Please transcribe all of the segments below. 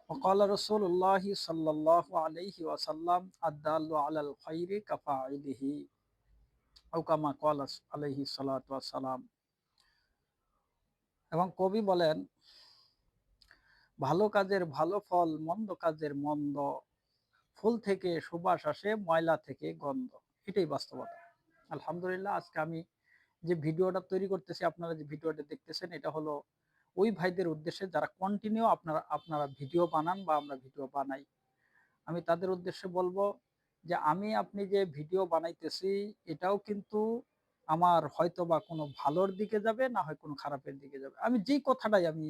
وقال رسول الله صلى الله عليه وسلم الدال على الخير كفاعله أو كما قال عليه الصلاة والسلام। এবং কবি বলেন, ভালো কাজের ভালো ফল, মন্দ কাজের মন্দ, ফুল থেকে সুবাস আসে, ময়লা থেকে গন্ধ। এটাই বাস্তবতা। আলহামদুলিল্লাহ, আজকে আমি যে ভিডিওটা তৈরি করতেছি, আপনারা যে ভিডিওটা দেখতেছেন, এটা হলো ওই ভাইদের উদ্দেশ্যে যারা কন্টিনিউ আপনারা আপনারা ভিডিও বানান বা আমরা ভিডিও বানাই। আমি তাদের উদ্দেশ্যে বলবো যে আমি আপনি যে ভিডিও বানাইতেছি, এটাও কিন্তু আমার হয়তোবা কোনো ভালোর দিকে যাবে, না হয় কোনো খারাপের দিকে যাবে। আমি যেই কথাটাই আমি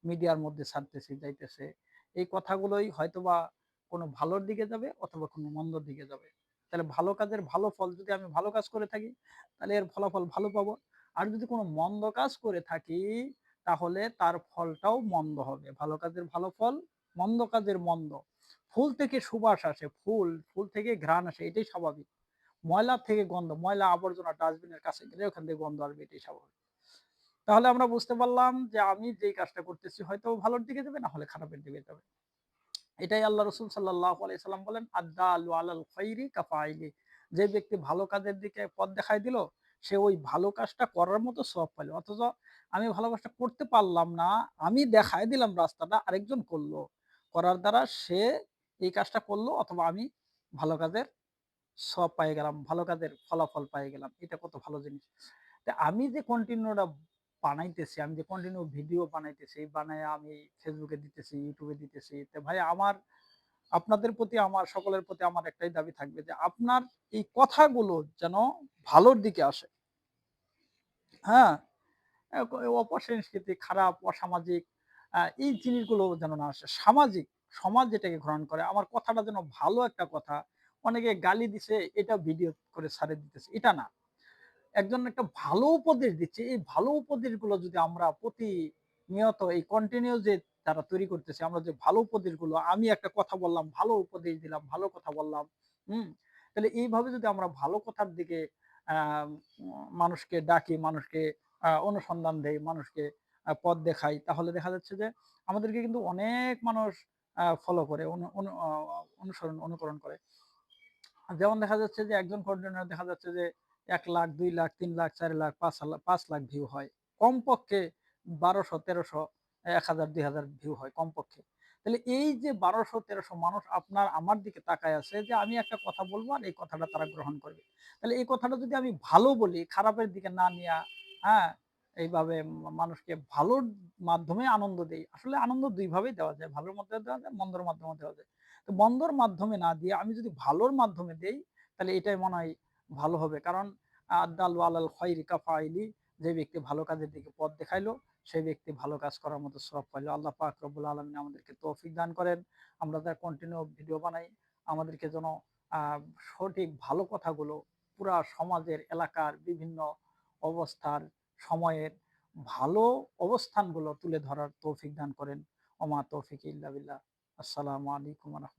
মিডিয়ার মধ্যে ছাড়তেছি যাইতেছে, এই কথাগুলোই হয়তোবা কোনো ভালোর দিকে যাবে অথবা কোনো মন্দর দিকে যাবে। তাহলে ভালো কাজের ভালো ফল, যদি আমি ভালো কাজ করে থাকি তাহলে এর ফলাফল ভালো পাবো। আর যদি কোনো মন্দ কাজ করে থাকি তাহলে তার ফলটাও মন্দ হবে। ভালো কাজের ভালো ফল, মন্দ কাজের মন্দ। ফুল থেকে সুবাস আসে, ফুল থেকে ঘ্রাণ আসে, এটাই স্বাভাবিক। ময়লা থেকে গন্ধ, ময়লা আবর্জনা ডাস্টবিনের কাছে গেলে ওখান থেকে গন্ধ আসবে, এটাই স্বাভাবিক। তাহলে আমরা বুঝতে পারলাম যে আমি যেই কাজটা করতেছি হয়তো ভালোর দিকে যাবে, না হলে খারাপের দিকে যাবে। এটাই আল্লাহ রসুল সাল্লাল্লাহু আলাইহি সাল্লাম বলেন, আদ্দালু আলাল খাইরি কাফাইলি। যে ব্যক্তি ভালো কাজের দিকে পথ দেখায় দিল, সে ওই ভালো কাজটা করার মতো সওয়াব পাইল। অথচ আমি ভালো কাজটা করতে পারলাম না, আমি দেখায় দিলাম রাস্তাটা, আরেকজন করলো, করার দ্বারা সে এই কাজটা করলো, অথবা আমি ভালো কাজের সওয়াব পেয়ে গেলাম, ভালো কাজের ফলাফল পেয়ে গেলাম। এটা কত ভালো জিনিস। তা আমি যে কন্টিনিউটা বানাইতেছি, আমি যে কন্টিনিউ ভিডিও বানাইতেছি, বানায় আমি ফেসবুকে দিতেছি, ইউটিউবে দিতেছি, তো ভাই আমার আপনাদের প্রতি, আমার সকলের প্রতি আমার একটাই দাবি থাকবে যে আপনার এই কথাগুলো যেন ভালোর দিকে আসে। হ্যাঁ, অপসংস্কৃতি, খারাপ, অসামাজিক এই জিনিসগুলো যেন না আসে। সামাজিক, সমাজ যেটাকে গ্রহণ করে, আমার কথাটা যেন ভালো একটা কথা। অনেকে গালি দিছে, এটা ভিডিও করে ছাড়ে দিতেছে, এটা না। একজন একটা ভালো উপদেশ দিচ্ছে, এই ভালো উপদেশগুলো যদি আমরা প্রতিনিয়ত এই কন্টিনিউ যে যারা তৈরি করতেছে, আমরা যে ভালো উপদেশগুলো, আমি একটা কথা বললাম, ভালো উপদেশ দিলাম, ভালো কথা বললাম, হুম? তাহলে এইভাবে যদি আমরা ভালো কথার দিকে আ মানুষকে ডাকি, মানুষকে অনুসন্ধান দেই, মানুষকে পথ দেখাই, তাহলে দেখা যাচ্ছে যে আমাদেরকে কিন্তু অনেক মানুষ ফলো করে, অনু অনু আ অনুসরণ, অনুকরণ করে। যেমন দেখা যাচ্ছে যে একজন কন্টেন্ট দেখা যাচ্ছে যে ১,০০,০০০, ২,০০,০০০, ৩,০০,০০০, ৪,০০,০০০, ৫,০০,০০০ ভিউ হয়। কমপক্ষে ১২০০, ১,০০০, ২,০০০ ভিউ হয় কমপক্ষে। তাহলে এই যে ১২০০, ১৩০০ মানুষ আপনার আমার দিকে তাকায় আছে যে আমি একটা কথা বলবো আর এই কথাটা তারা গ্রহণ করবে। তাহলে এই কথাটা যদি আমি ভালো বলি, খারাপের দিকে না নিয়া, হ্যাঁ? এইভাবে মানুষকে ভালোর মাধ্যমে আনন্দ দেই। আসলে আনন্দ ২ ভাবেই দেওয়া যায়। ভালোর মাধ্যমে দেওয়া যায়, মন্দর মাধ্যমেও দেওয়া যায়। তো মন্দর মাধ্যমে না দিয়ে আমি যদি ভালোর মাধ্যমে দেই, তাহলে এটাই মনে হয় ভালো হবে। কারণ আদ্দালু আলাল খায়রি কাফাইলি, যে ব্যক্তি ভালো কাজের দিকে পথ দেখাইলো, সেই ব্যক্তি ভালো কাজ করার মতো সওয়াব পাইলো। আল্লাহ পাক রব্বুল আলামিন আমাদেরকে তৌফিক দান করেন। আমরা যারা কন্টিনিউ ভিডিও বানাই, আমাদেরকে যেন আ সঠিক ভালো কথাগুলো পুরা সমাজের, এলাকার বিভিন্ন অবস্থার, সময়ের ভালো অবস্থানগুলো তুলে ধরার তৌফিক দান করেন। ওমা তৌফিক ইল্লা বিল্লাহ। আসসালামু আলাইকুম ওয়া রাহমাতুল্লাহ।